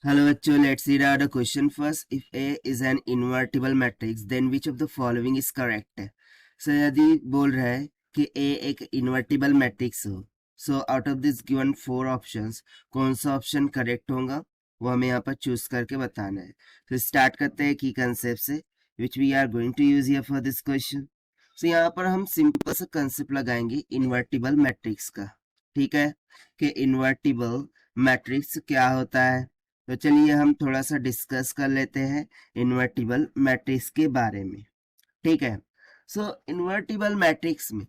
Hello बच्चों, let's read out the question first. If A is an invertible matrix, then which of the following is correct? So यदि बोल रहा है कि A एक invertible matrix हो, so out of this given four options, कौन सा ऑप्शन करेक्ट होगा वो हमें यहाँ पर चूज करके बताना है. तो स्टार्ट करते हैं की कंसेप्ट से, which we are going to use here for this question. So यहाँ पर हम सिंपल सा कंसेप्ट लगाएंगे इन्वर्टिबल मैट्रिक्स का. ठीक है कि इन्वर्टिबल मैट्रिक्स क्या होता है. तो चलिए हम थोड़ा सा डिस्कस कर लेते हैं इन्वर्टिबल मैट्रिक्स के बारे में. ठीक है. सो इन्वर्टिबल मैट्रिक्स में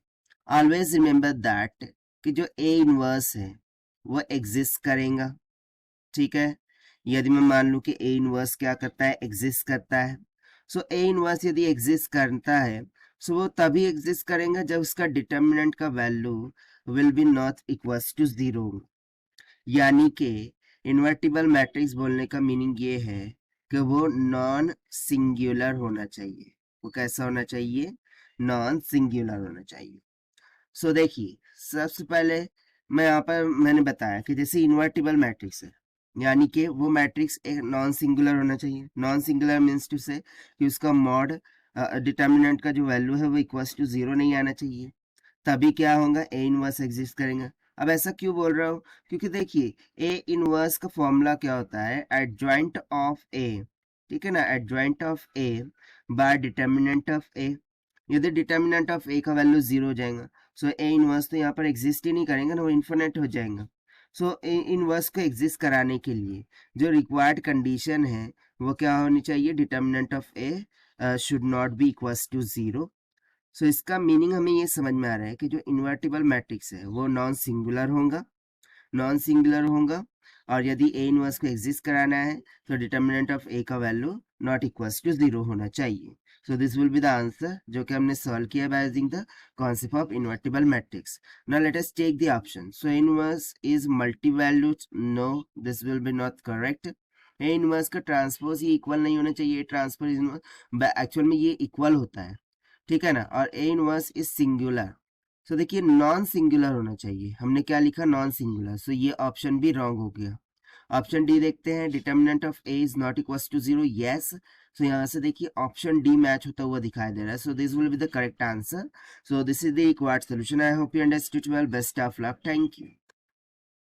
ऑलवेज रिमेंबर दैट कि जो ए इनवर्स है वो एग्जिस्ट करेगा. ठीक है. यदि मैं मान लूं कि ए इनवर्स क्या करता है, एग्जिस्ट करता है. सो ए इनवर्स यदि एग्जिस्ट करता है सो वो तभी एग्जिस्ट करेगा जब उसका डिटर्मिनेंट का value will be not equals to 0. यानी कि इन्वर्टिबल मैट्रिक्स बोलने का मीनिंग ये है कि वो नॉन सिंगुलर होना चाहिए. वो कैसा होना चाहिए? नॉन सिंगुलर होना चाहिए. सो देखिए, सबसे पहले मैं यहाँ पर मैंने बताया कि जैसे इन्वर्टिबल मैट्रिक्स है यानी कि वो मैट्रिक्स एक नॉन सिंगुलर होना चाहिए. नॉन सिंगुलर मीन्स टू से कि उसका मॉड डिटर्मिनेंट का जो वैल्यू है वो इक्वल्स टू 0 नहीं आना चाहिए. तभी क्या होगा, ए इनवर्स एग्जिस्ट करेगा. अब ऐसा क्यों बोल रहा हूँ? क्योंकि देखिए ए इनवर्स का फॉर्मूला क्या होता है, एडजॉइंट ऑफ ए. ठीक है ना, adjoint of A by determinant of A. यदि डिटर्मिनेंट ऑफ ए का वैल्यू 0 हो जाएगा सो ए इनवर्स तो यहाँ पर एग्जिस्ट ही नहीं करेंगे ना, वो इन्फिनिट हो जाएगा. सो ए इनवर्स को एग्जिस्ट कराने के लिए जो रिक्वायर्ड कंडीशन है वो क्या होनी चाहिए, determinant of A should not be equals to 0. So इसका मीनिंग हमें ये समझ में आ रहा है कि जो इन्वर्टिबल मैट्रिक्स है वो नॉन सिंगुलर होगा. नॉन सिंगुलर होगा और यदि ए इनवर्स को एग्जिस्ट कराना है तो डिटर्मिनेंट ऑफ ए का वैल्यू नॉट इक्वल्स टू 0 होना चाहिए. So this will be the answer जो कि हमने सॉल्व किया by using the concept of invertible matrix. Now let us take the option. So inverse is multi valued. No, this will be not correct. A inverse का transpose ये equal नहीं होना चाहिए. Transpose inverse actual में ये equal होता है. ठीक है ना. और ए इनवर्स इज सिंगुलर. सो देखिए नॉन सिंगुलर होना चाहिए. हमने क्या लिखा, नॉन सिंगुलर. सो ये ऑप्शन भी रॉन्ग हो गया. ऑप्शन डी देखते हैं. Determinant of A is not equals to 0. Yes. So यहाँ से देखिए ऑप्शन डी मैच होता हुआ दिखाई दे रहा है. सो this will be the correct answer. So this is the required solution. I hope you understood well. Best of luck. Thank you.